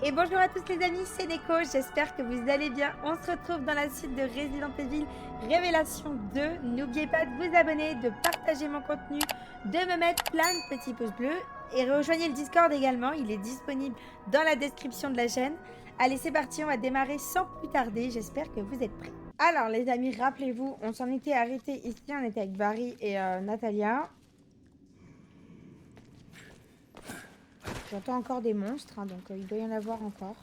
Et bonjour à tous les amis, c'est Neko, j'espère que vous allez bien. On se retrouve dans la suite de Resident Evil Révélation 2. N'oubliez pas de vous abonner, de partager mon contenu, de me mettre plein de petits pouces bleus et rejoignez le Discord également, il est disponible dans la description de la chaîne. Allez, c'est parti, on va démarrer sans plus tarder, j'espère que vous êtes prêts. Alors les amis, rappelez-vous, on s'en était arrêté ici, on était avec Barry et Natalia. J'entends encore des monstres, hein, donc il doit y en avoir encore.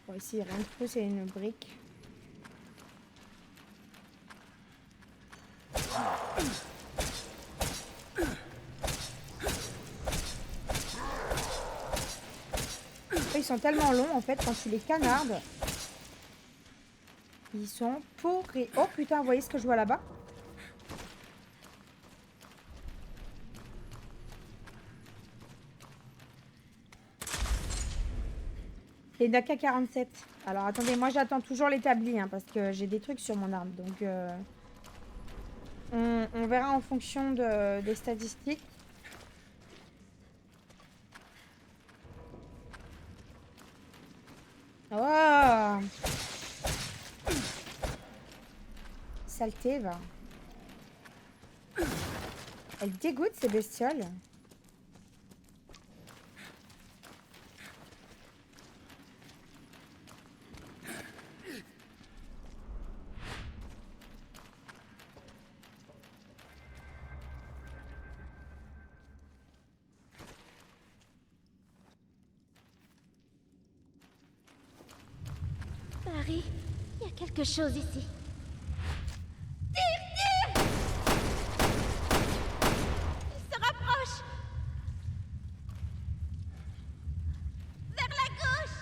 Bon, ici, rien de fou, c'est une brique. Ils sont tellement longs, en fait, quand tu les canardes. Ils sont pourris. Oh putain, vous voyez ce que je vois là-bas? Les AK-47. Alors attendez, moi j'attends toujours l'établi, hein, parce que j'ai des trucs sur mon arme. Donc on verra en fonction des statistiques. Oh! Saleté, va. Elle dégoûte ces bestioles. Harry, il y a quelque chose ici. Il se rapproche. Vers la gauche.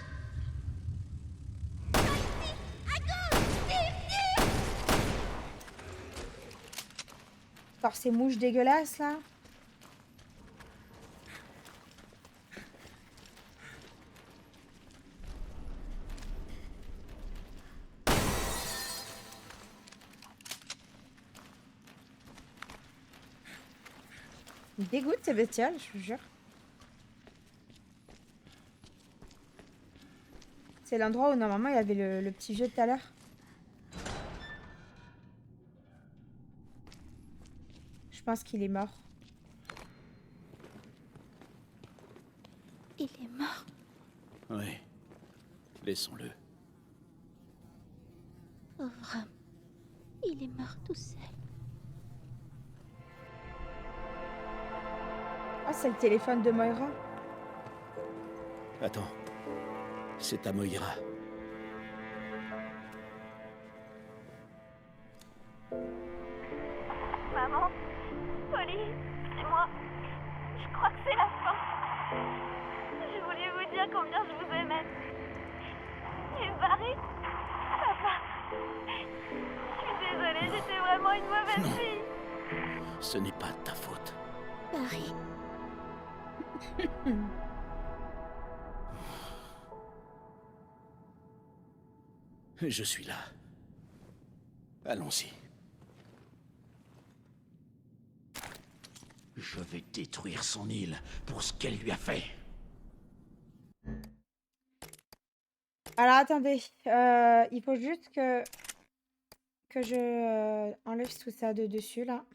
Là, ici, à gauche. Tire. Par ces mouches dégueulasses là. Ils me dégoûtent ces bestioles, je vous jure. C'est l'endroit où normalement il y avait le petit vieux tout à l'heure. Je pense qu'il est mort. Il est mort. Oui. Laissons-le. Pauvre homme. Il est mort tout seul. Ah, c'est le téléphone de Moira. Attends. C'est à Moira. Maman, Polly, c'est moi. Je crois que c'est la fin. Je voulais vous dire combien je vous aimais. Et Barry, papa, je suis désolée, j'étais vraiment une mauvaise fille. Ce n'est pas de ta faute. Harry, Je suis là. Allons-y. Je vais détruire son île pour ce qu'elle lui a fait. Alors attendez, il faut juste que je enlève tout ça de dessus là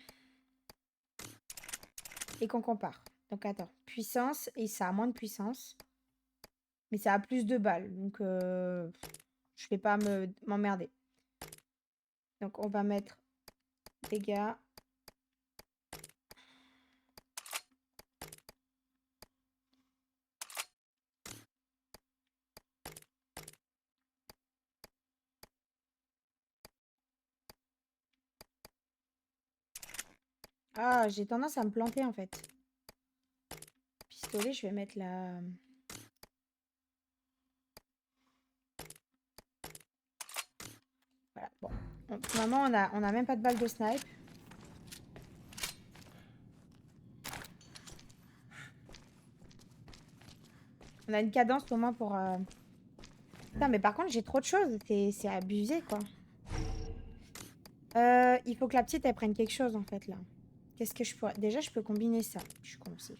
et qu'on compare. Donc attends, puissance et ça a moins de puissance, mais ça a plus de balles, donc je vais pas m'emmerder. Donc on va mettre dégâts. Ah, j'ai tendance à me planter en fait. Pistolet, je vais mettre la... Voilà, bon. Pour le moment, on a même pas de balles de snipe. On a une cadence au moins pour... Putain, mais par contre, j'ai trop de choses. C'est abusé, quoi. Il faut que la petite, elle prenne quelque chose, en fait, là. Qu'est-ce que je pourrais... Déjà, je peux combiner ça. Je suis con aussi.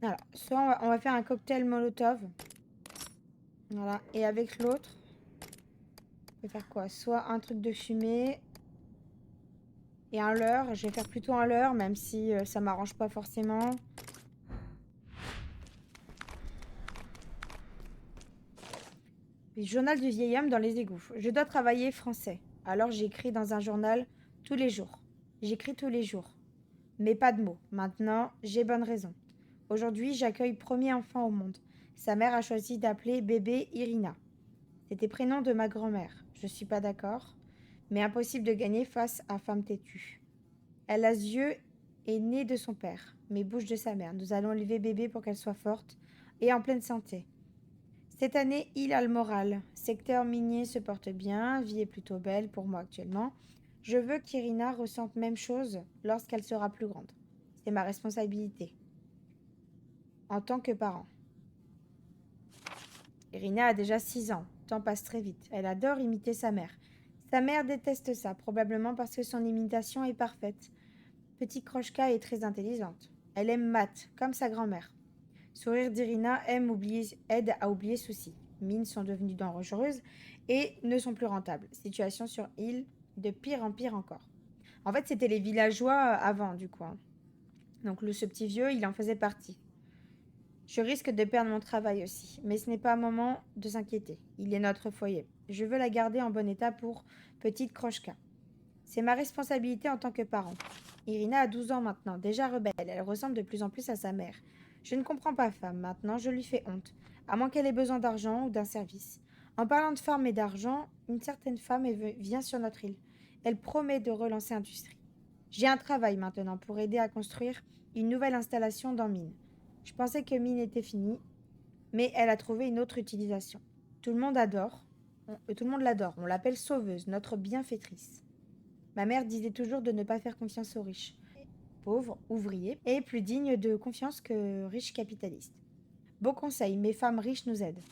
Alors, soit on va faire un cocktail Molotov. Voilà. Et avec l'autre, je vais faire quoi? Soit un truc de fumée et un leurre. Je vais faire plutôt un leurre, même si ça m'arrange pas forcément. Puis, journal du vieil homme dans les égouts. Je dois travailler français. Alors j'écris dans un journal tous les jours. J'écris tous les jours. Mais pas de mots. Maintenant, j'ai bonne raison. Aujourd'hui, j'accueille premier enfant au monde. Sa mère a choisi d'appeler bébé Irina. C'était prénom de ma grand-mère. Je suis pas d'accord, mais impossible de gagner face à femme têtue. Elle a yeux et nez de son père, mais bouche de sa mère. Nous allons élever bébé pour qu'elle soit forte et en pleine santé. Cette année, il a le moral. Secteur minier se porte bien, vie est plutôt belle pour moi actuellement. Je veux qu'Irina ressente même chose lorsqu'elle sera plus grande. C'est ma responsabilité en tant que parent. Irina a déjà 6 ans. Le temps passe très vite. Elle adore imiter sa mère. Sa mère déteste ça, probablement parce que son imitation est parfaite. Petite Krochka est très intelligente. Elle aime maths, comme sa grand-mère. Sourire d'Irina aide à oublier soucis. Mines sont devenues dangereuses et ne sont plus rentables. Situation sur île de pire en pire encore. En fait, c'était les villageois avant, du coup. Donc, ce petit vieux, il en faisait partie. Je risque de perdre mon travail aussi, mais ce n'est pas un moment de s'inquiéter. Il est notre foyer. Je veux la garder en bon état pour petite Krochka. C'est ma responsabilité en tant que parent. Irina a 12 ans maintenant, déjà rebelle. Elle ressemble de plus en plus à sa mère. Je ne comprends pas, femme. Maintenant, je lui fais honte. À moins qu'elle ait besoin d'argent ou d'un service. En parlant de femmes et d'argent, une certaine femme vient sur notre île. Elle promet de relancer l'industrie. J'ai un travail maintenant pour aider à construire une nouvelle installation dans Mine. Je pensais que Mine était finie, mais elle a trouvé une autre utilisation. Tout le monde l'adore. On l'appelle sauveuse, notre bienfaitrice. Ma mère disait toujours de ne pas faire confiance aux riches, pauvres, ouvriers, et plus dignes de confiance que riches capitalistes. Beau conseil, mes femmes riches nous aident.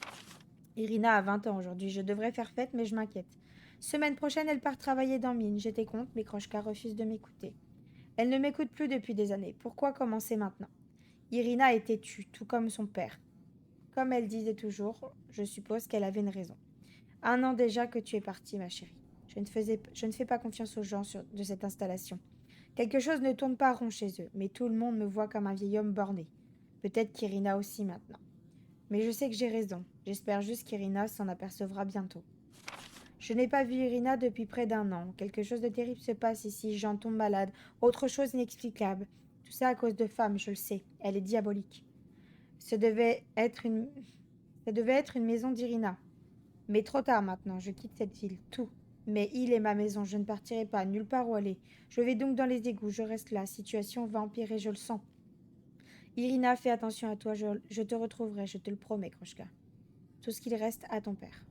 Irina a 20 ans aujourd'hui, je devrais faire fête, mais je m'inquiète. Semaine prochaine, elle part travailler dans Mine. J'étais contre, mais Krochka refuse de m'écouter. Elle ne m'écoute plus depuis des années. Pourquoi commencer maintenant? Irina est têtue, tout comme son père. Comme elle disait toujours, je suppose qu'elle avait une raison. 1 an déjà que tu es partie, ma chérie. Je ne fais pas confiance aux gens de cette installation. Quelque chose ne tourne pas rond chez eux, mais tout le monde me voit comme un vieil homme borné. Peut-être qu'Irina aussi maintenant. Mais je sais que j'ai raison. J'espère juste qu'Irina s'en apercevra bientôt. Je n'ai pas vu Irina depuis près d'1 an. Quelque chose de terrible se passe ici. J'en tombe malade. Autre chose inexplicable. Tout ça à cause de femmes, je le sais. Elle est diabolique. Ça devait être une maison d'Irina. Mais trop tard maintenant. Je quitte cette ville. Tout. Mais il est ma maison. Je ne partirai pas. Nulle part où aller. Je vais donc dans les égouts. Je reste là. Situation va empirer. Je le sens. Irina, fais attention à toi. Je te retrouverai. Je te le promets, Krochka. Tout ce qu'il reste à ton père.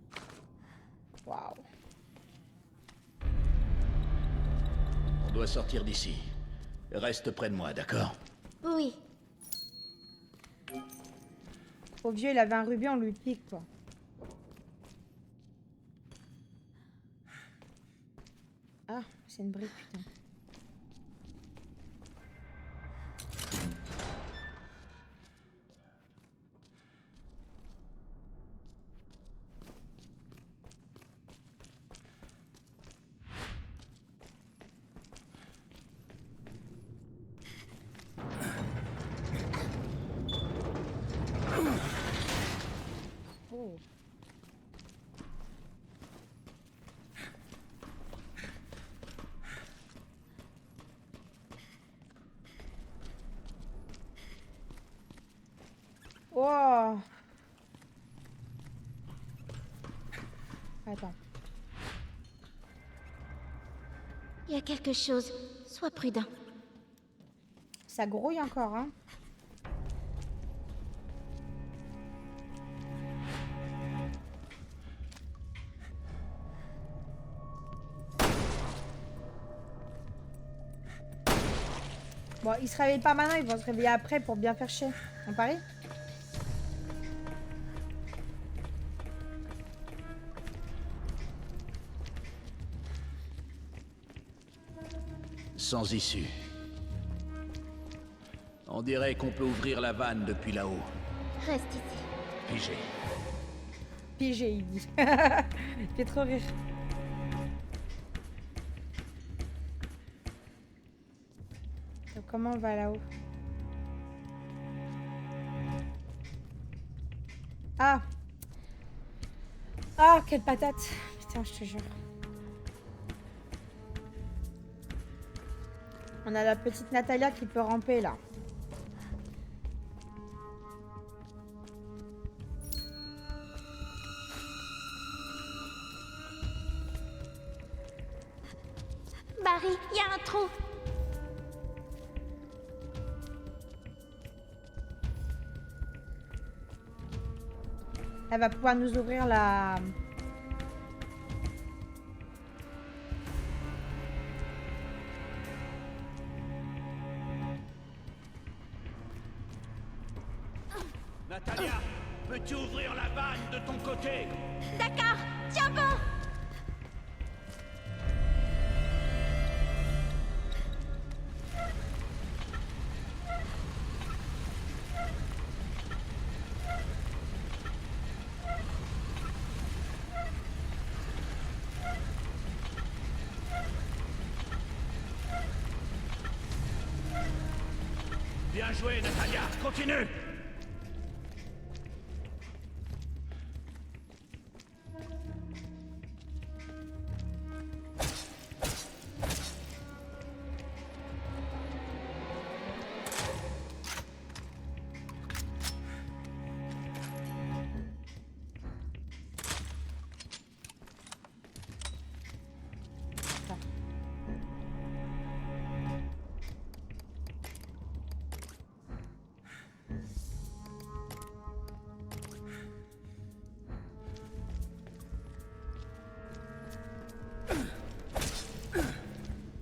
Waouh. On doit sortir d'ici. Reste près de moi, d'accord? Oui. Au vieux, il avait un rubis, on lui pique, quoi. Ah, c'est une brique, putain. Oh. Oh. Attends. Il y a quelque chose. Sois prudent. Ça grouille encore, hein. Bon, ils se réveillent pas maintenant, ils vont se réveiller après pour bien faire chier. On parie? Sans issue. On dirait qu'on peut ouvrir la vanne depuis là-haut. Reste ici. Pigé. Pigé, il dit. Il fait trop rire. Donc, comment on va là-haut? Ah! Ah, quelle patate! Putain, je te jure. On a la petite Natalia qui peut ramper là. Barry, il y a un trou. Elle va pouvoir nous ouvrir la... Natalia, peux-tu ouvrir la vanne de ton côté? D'accord, tiens bon. Bien joué, Natalia. Continue.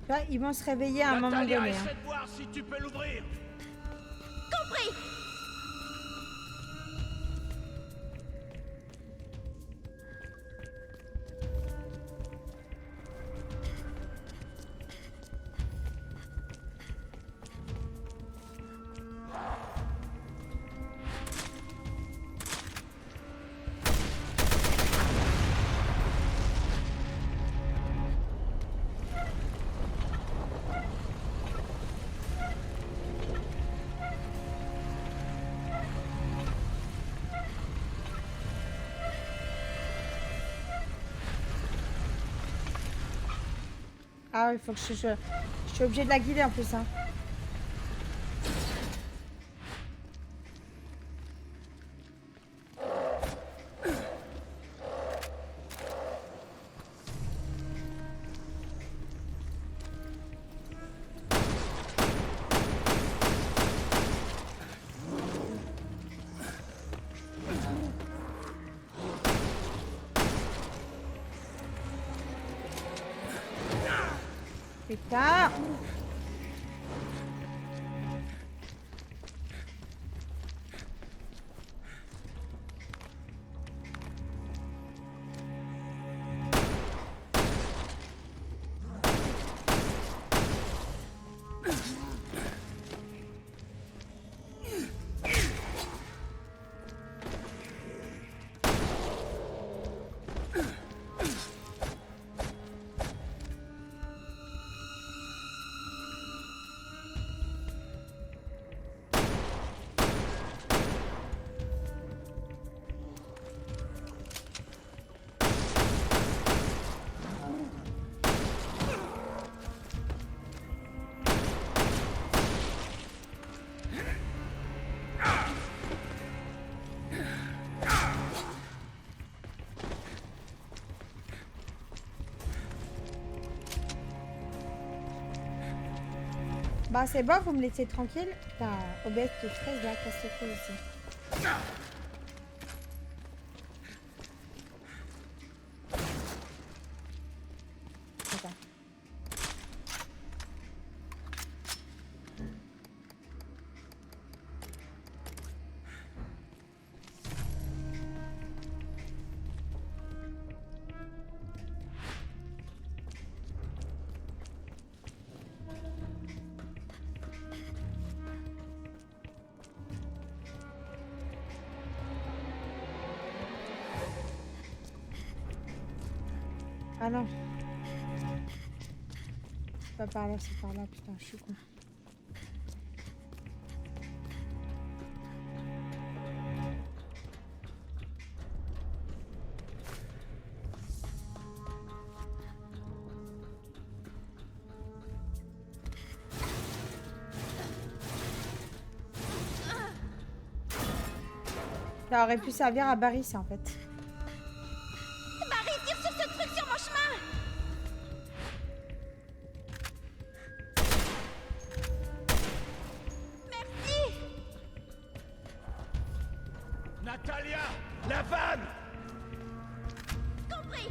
Tu vois, ils vont se réveiller à un moment Natalia, donné. essaie de voir si tu peux l'ouvrir. Compris. Ah, il faut que je suis obligée de la guider en plus. Hein. Putain! Bah c'est bon, vous me laissez tranquille. Putain, OBS de 13 là, casse le cou aussi. Attends. Ah non. C'est pas par là, c'est par là. Putain, je suis con. Ça aurait pu servir à Barry, ça, en fait. Barry, tire sur ce truc sur mon chemin! Merci! Natalia! La vanne! Compris!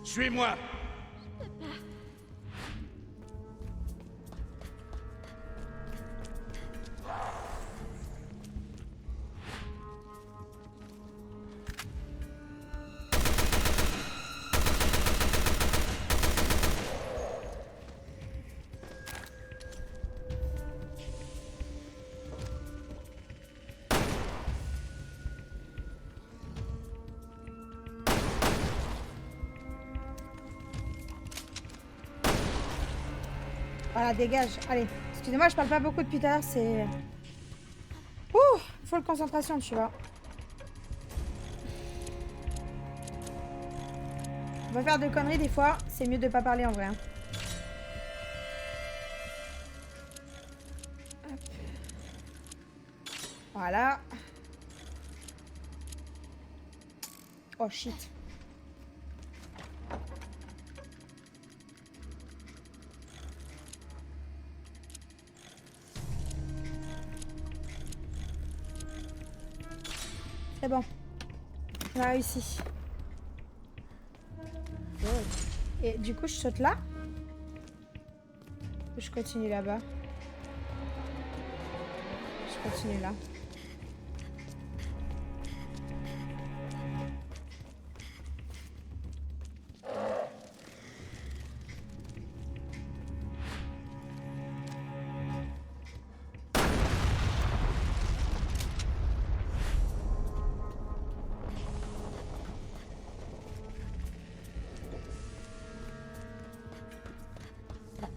Suis-moi! Voilà, dégage. Allez, excusez-moi, je parle pas beaucoup depuis tout à l'heure, c'est... Ouh, full concentration, tu vois. On va faire de conneries des fois, c'est mieux de pas parler en vrai. Hein. Hop. Voilà. Oh shit. C'est bon. On a réussi. Oh. Et du coup, je saute là. Ou je continue là-bas. Je continue là.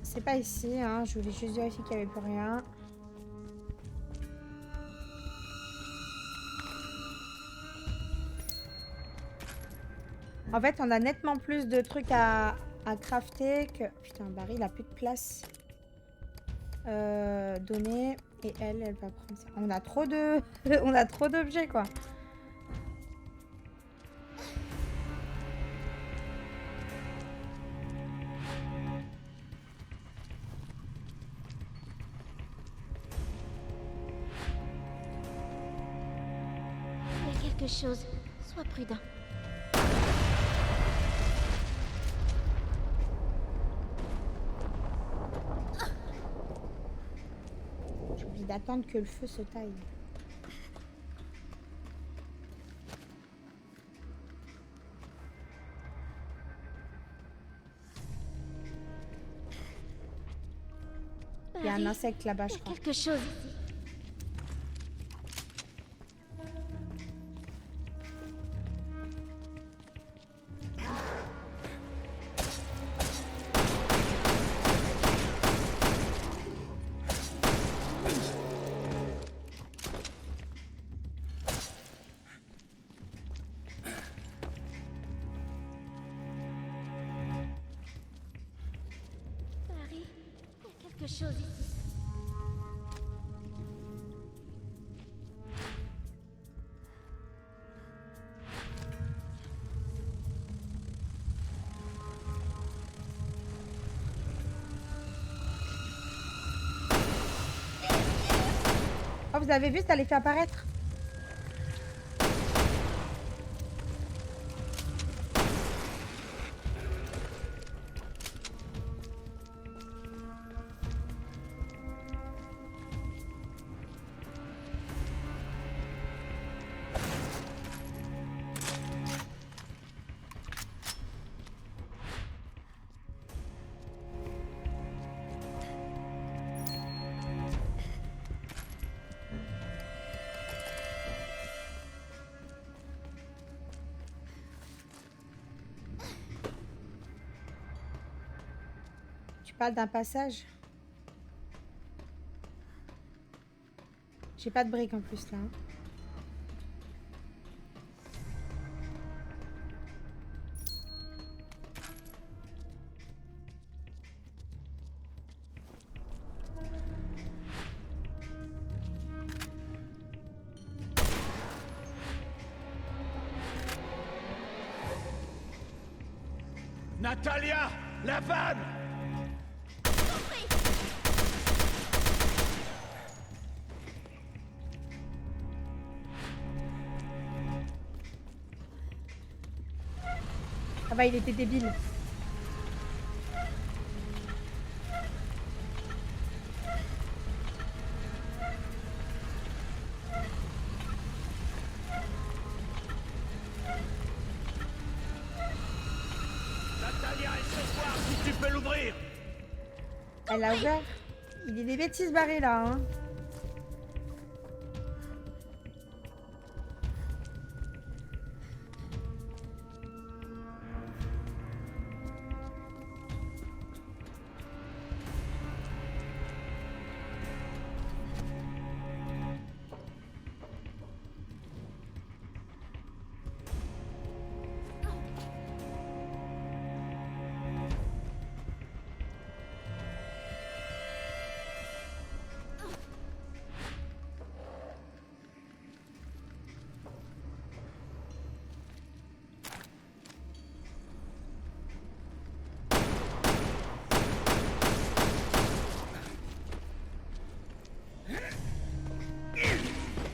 c'est pas ici, hein. Je voulais juste vérifier qu'il n'y avait plus rien. En fait, on a nettement plus de trucs à crafter que... Putain, Barry, il a plus de place. Donner. Et elle va prendre ça. On a trop de... on a trop d'objets, quoi. Il y a quelque chose. Sois prudent. J'ai oublié d'attendre que le feu se taille. Il y a un insecte là-bas, Il y je a crois. quelque chose ici. Barry, il y a quelque chose ici. Oh, vous avez vu, ça les fait apparaître. Tu parles d'un passage? J'ai pas de briques en plus là. Hein. Natalia! La vanne! Ah bah il était débile. Natalia, et ce soir, si tu peux l'ouvrir! Elle l'a ouvert. Il dit des bêtises barrées là. Hein.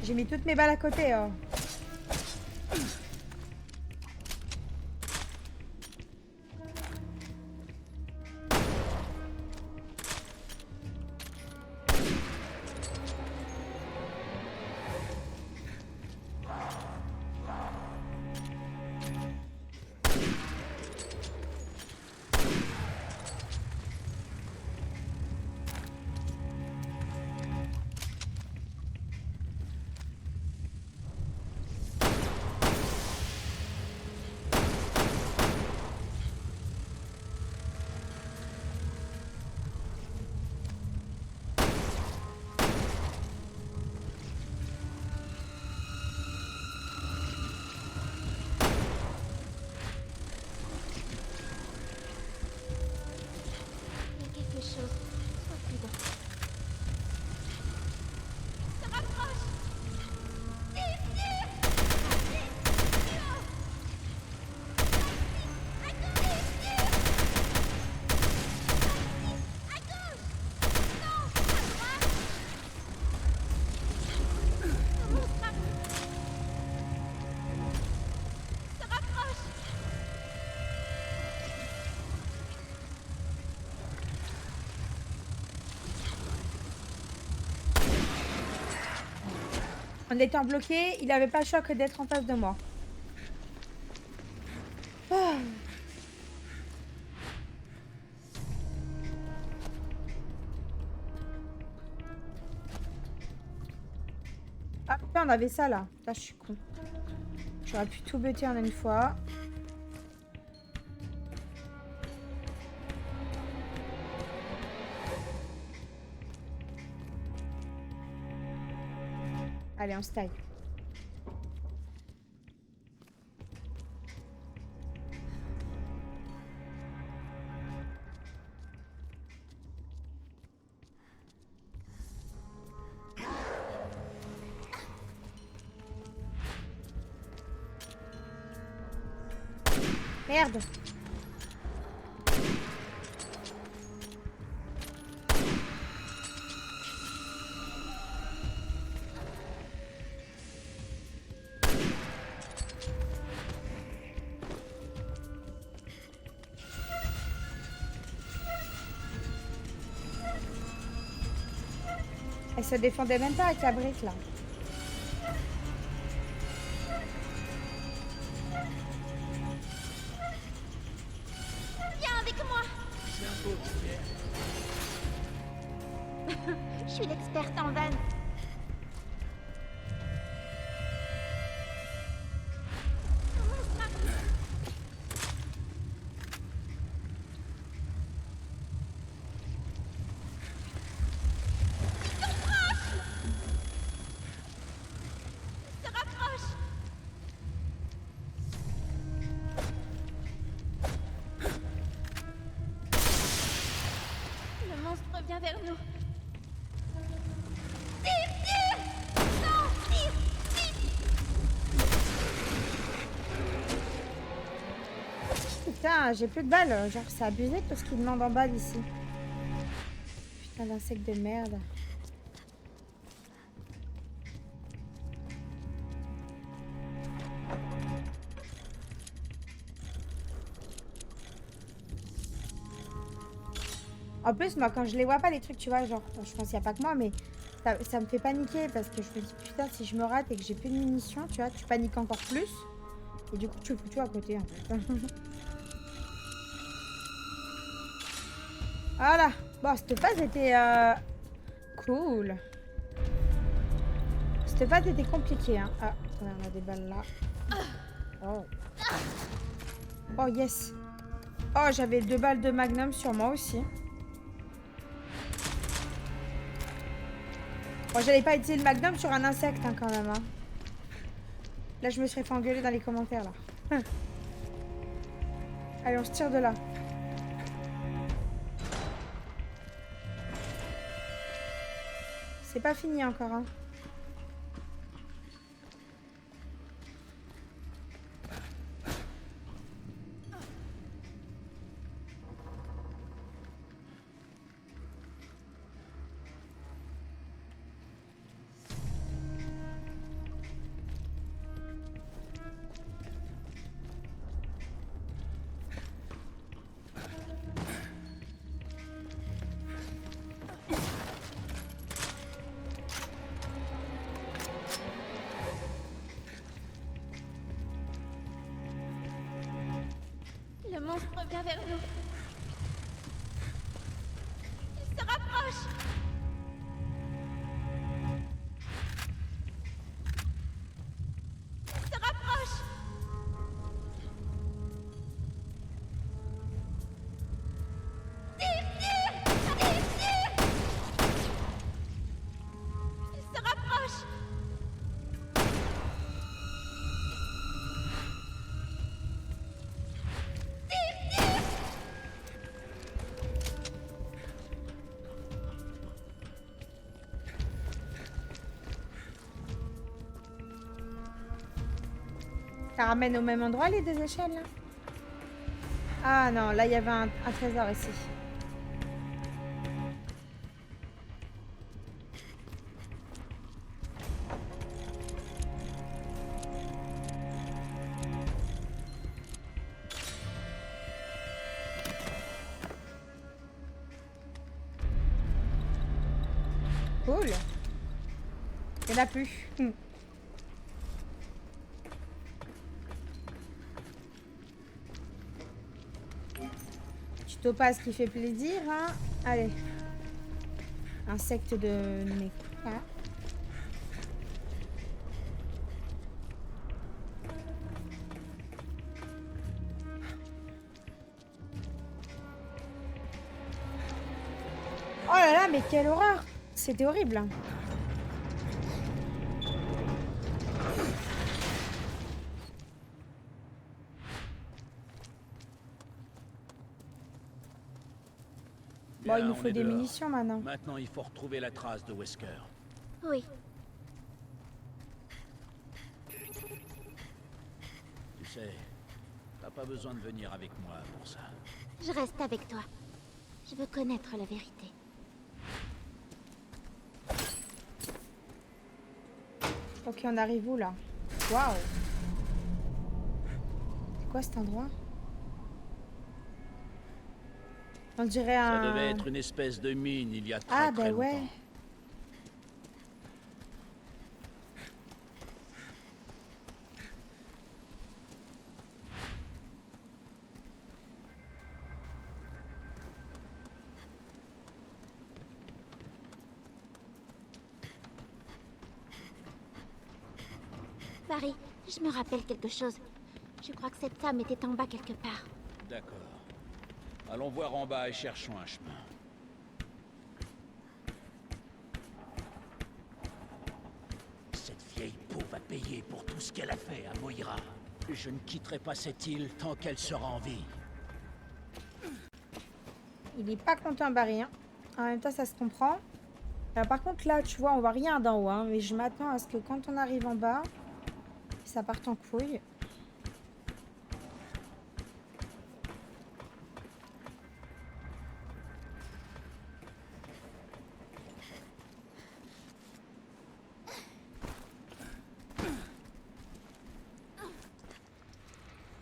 J'ai mis toutes mes balles à côté. Oh. En étant bloqué, il n'avait pas le choix que d'être en face de moi. Oh. Ah putain, on avait ça là. Putain, je suis con. J'aurais pu tout buter en une fois. Allez, on se taille. Merde. Elle se défendait même pas avec la brique là. Viens avec moi. Je suis l'experte en vanne. Le monstre revient vers nous. Tire, tire! Non, tire, vite! Putain, j'ai plus de balles. Genre, c'est abusé tout ce qu'il demande en balle ici. Putain d'insecte de merde. En plus, moi, quand je les vois pas, les trucs, tu vois, genre, je pense qu'il n'y a pas que moi, mais ça me fait paniquer parce que je me dis, putain, si je me rate et que j'ai plus de munitions, tu vois, tu paniques encore plus. Et du coup, tu fous tout à côté, en fait. Voilà. Bon, cette phase était cool. Cette phase était compliquée, hein. Ah, ouais, on a des balles là. Oh. Oh, yes. Oh, j'avais 2 balles de magnum sur moi aussi. Bon, j'allais pas utiliser le magnum sur un insecte, hein, quand même. Hein. Là, je me serais fait engueuler dans les commentaires, là. Allez, on se tire de là. C'est pas fini encore, hein. Le monstre revient vers nous. Il se rapproche. Il se rapproche. Tire, tire, tire, tire. Il se rapproche. Ça ramène au même endroit les 2 échelles là? Ah non, là il y avait un trésor ici. Cool. Il n'y en a plus. Topaz qui fait plaisir, hein. Allez. Insecte de nez. Voilà. Oh là là, mais quelle horreur! C'était horrible. Bon, Bien, il nous on faut est des dehors. munitions maintenant. Maintenant, il faut retrouver la trace de Wesker. Oui, Tu sais, t'as pas besoin de venir avec moi pour ça. je reste avec toi. Je veux connaître la vérité. Ok, on arrive où là? Waouh! C'est quoi cet endroit? On dirait Ça un... devait être une espèce de mine il y a très Ah, très bah longtemps. ouais. Barry, je me rappelle quelque chose. Je crois que cette femme était en bas quelque part. D'accord. Allons voir en bas et cherchons un chemin. Cette vieille peau va payer pour tout ce qu'elle a fait à Moira. Je ne quitterai pas cette île tant qu'elle sera en vie. Il est pas content, Barry. Hein. En même temps, ça se comprend. Par contre, là, tu vois, on voit rien d'en haut. Hein, mais je m'attends à ce que quand on arrive en bas, ça parte en couille.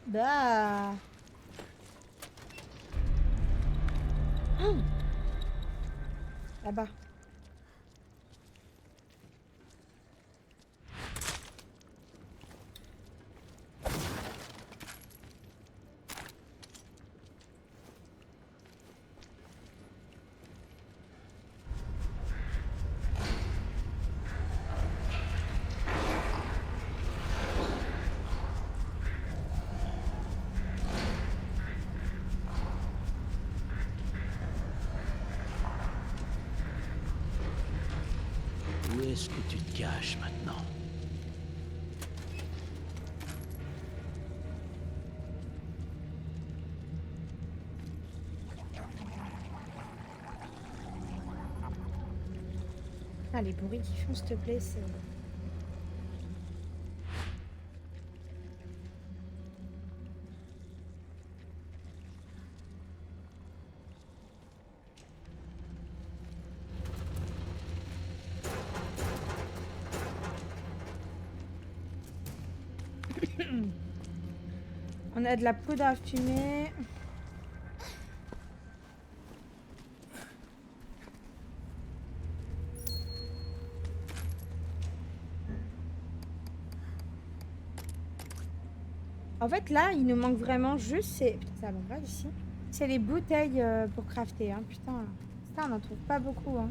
Bah. Là-bas. Où est-ce que tu te caches maintenant? Ah, les bruits qu'ils font, s'il te plaît, c'est... On a de la poudre à fumer. En fait, là, il nous manque vraiment juste... Putain, ça va pas ici. C'est les bouteilles pour crafter. Hein. Putain, ça, on n'en trouve pas beaucoup. Hein.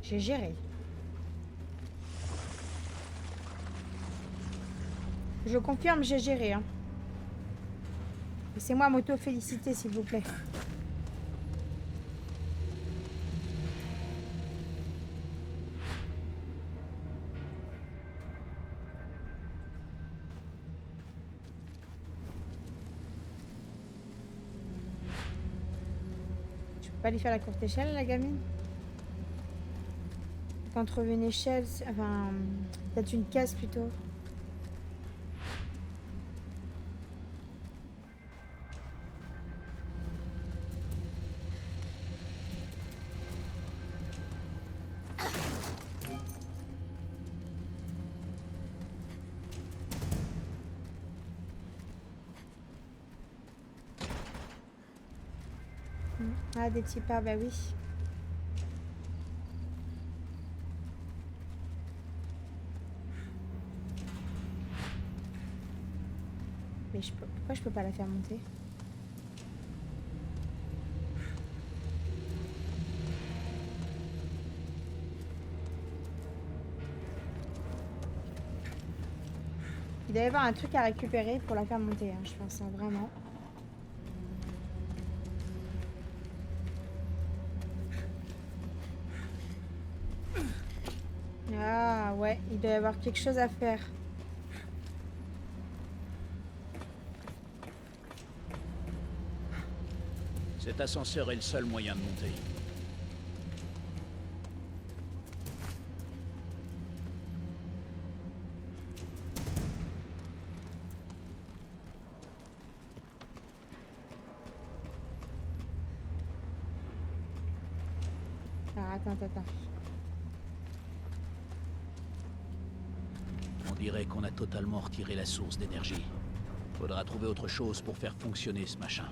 J'ai géré. Je confirme, j'ai géré. Hein. Laissez-moi m'auto-féliciter, s'il vous plaît. Pas lui faire la courte échelle, la gamine. Quand on trouve une échelle, enfin, peut-être une caisse plutôt. Ah, des petits pas, bah oui. Mais pourquoi je peux pas la faire monter? Il doit y avoir un truc à récupérer pour la faire monter, hein, je pense, hein, vraiment. Ah ouais, il doit y avoir quelque chose à faire. Cet ascenseur est le seul moyen de monter. Alors attends. On dirait qu'on a totalement retiré la source d'énergie. Faudra trouver autre chose pour faire fonctionner ce machin.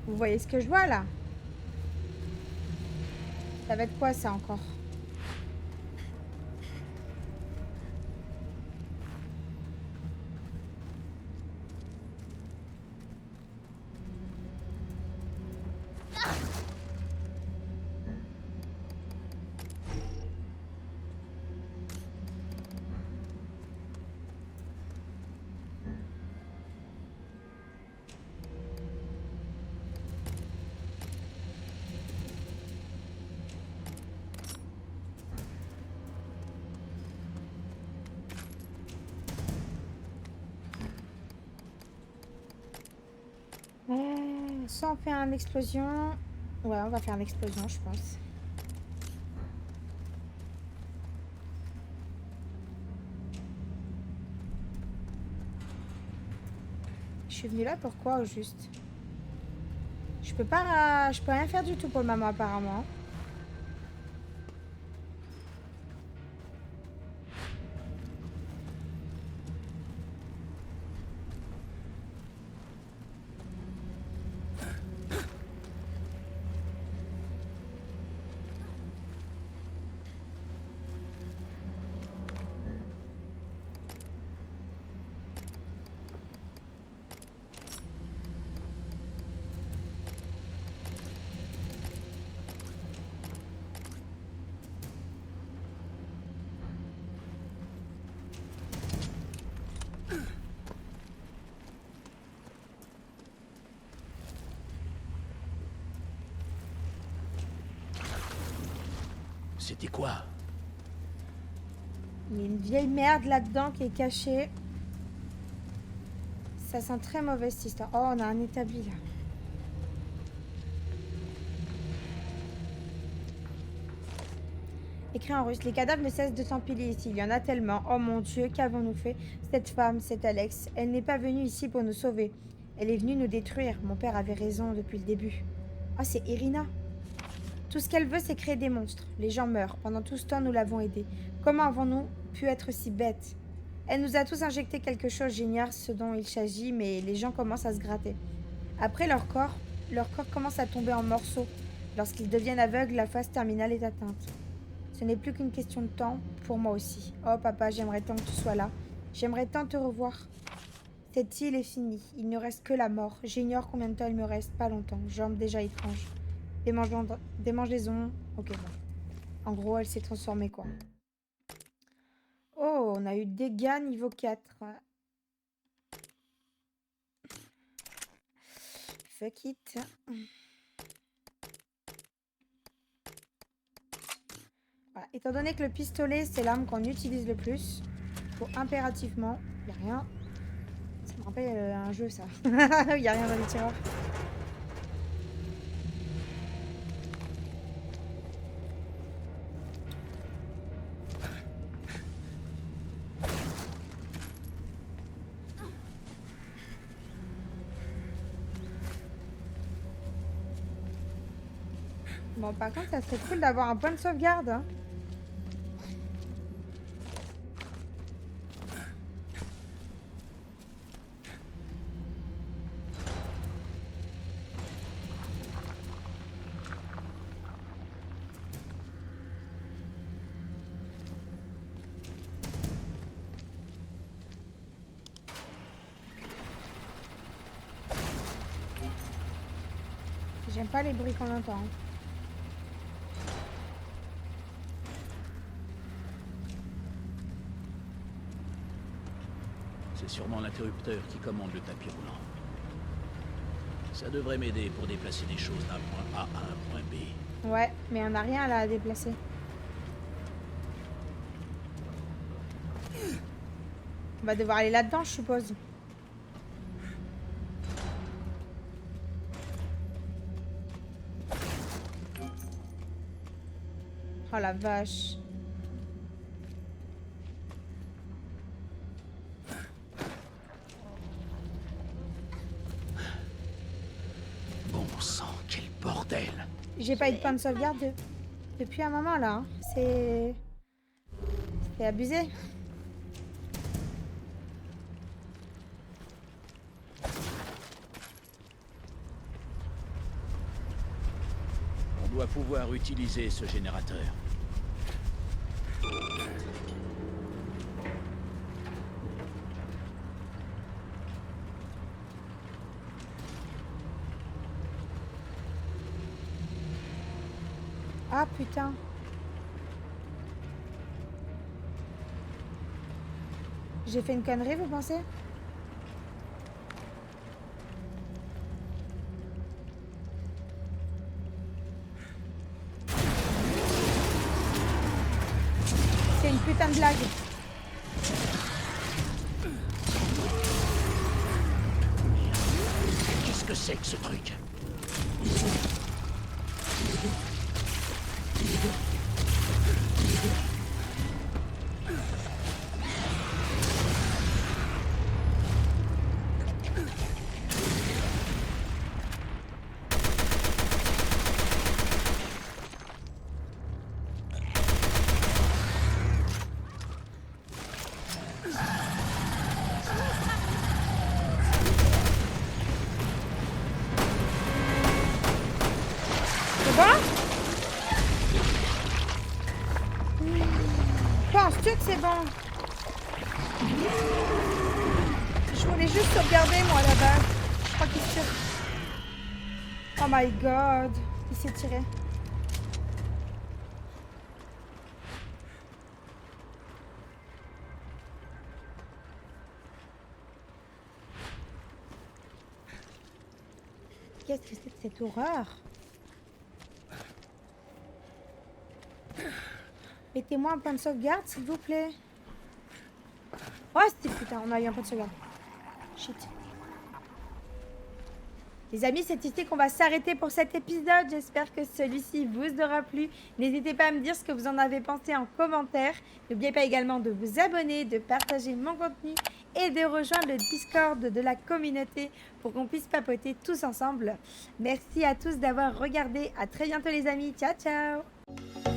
Vous voyez ce que je vois là? Ça va être quoi ça encore? Soit on fait une explosion. Ouais, on va faire une explosion, je pense. Je suis venue là pourquoi au juste? Je peux rien faire du tout pour le moment apparemment. C'était quoi? Il y a une vieille merde là-dedans qui est cachée. Ça sent très mauvais cette histoire. Oh, on a un établi là. Écrit en russe. Les cadavres ne cessent de s'empiler ici. Il y en a tellement. Oh mon Dieu, qu'avons-nous fait? Cette femme, c'est Alex. Elle n'est pas venue ici pour nous sauver. Elle est venue nous détruire. Mon père avait raison depuis le début. Ah, c'est Irina. Tout ce qu'elle veut, c'est créer des monstres. Les gens meurent. Pendant tout ce temps, nous l'avons aidée. Comment avons-nous pu être si bêtes? Elle nous a tous injecté quelque chose. J'ignore ce dont il s'agit, mais les gens commencent à se gratter. Après, leur corps commence à tomber en morceaux. Lorsqu'ils deviennent aveugles, la phase terminale est atteinte. Ce n'est plus qu'une question de temps, pour moi aussi. Oh papa, j'aimerais tant que tu sois là. J'aimerais tant te revoir. Cette île est finie. Il ne reste que la mort. J'ignore combien de temps il me reste. Pas longtemps. Jambes déjà étranges. Démangeaisons. Ok, bon. En gros, elle s'est transformée, quoi. Oh, on a eu dégâts niveau 4. Fuck it. Voilà. Étant donné que le pistolet, c'est l'arme qu'on utilise le plus, il faut impérativement... Il n'y a rien. Ça me rappelle un jeu, ça. Il n'y a rien dans les tiroirs. Bon, par contre, ça serait cool d'avoir un point de sauvegarde. Hein. J'aime pas les bruits qu'on entend. C'est sûrement l'interrupteur qui commande le tapis roulant. Ça devrait m'aider pour déplacer des choses d'un point A à un point B. Ouais, mais on n'a rien à la déplacer. On va devoir aller là-dedans, je suppose. Oh la vache. Bon sang, quel bordel! J'ai pas eu de point de sauvegarde depuis un moment là. Hein. C'est abusé. On doit pouvoir utiliser ce générateur. Ah putain. J'ai fait une connerie, vous pensez? C'est une putain de blague. Qu'est-ce que c'est que ce truc? Penses-tu que c'est bon? Je voulais juste sauvegarder moi là-bas. Je crois qu'il se tire. Oh my god. Il s'est tiré. Qu'est-ce que c'est que cette horreur? Mettez-moi un point de sauvegarde, s'il vous plaît. Oh, c'était putain, on a eu un point de sauvegarde. Shit. Les amis, c'est ici qu'on va s'arrêter pour cet épisode. J'espère que celui-ci vous aura plu. N'hésitez pas à me dire ce que vous en avez pensé en commentaire. N'oubliez pas également de vous abonner, de partager mon contenu et de rejoindre le Discord de la communauté pour qu'on puisse papoter tous ensemble. Merci à tous d'avoir regardé. À très bientôt les amis. Ciao, ciao.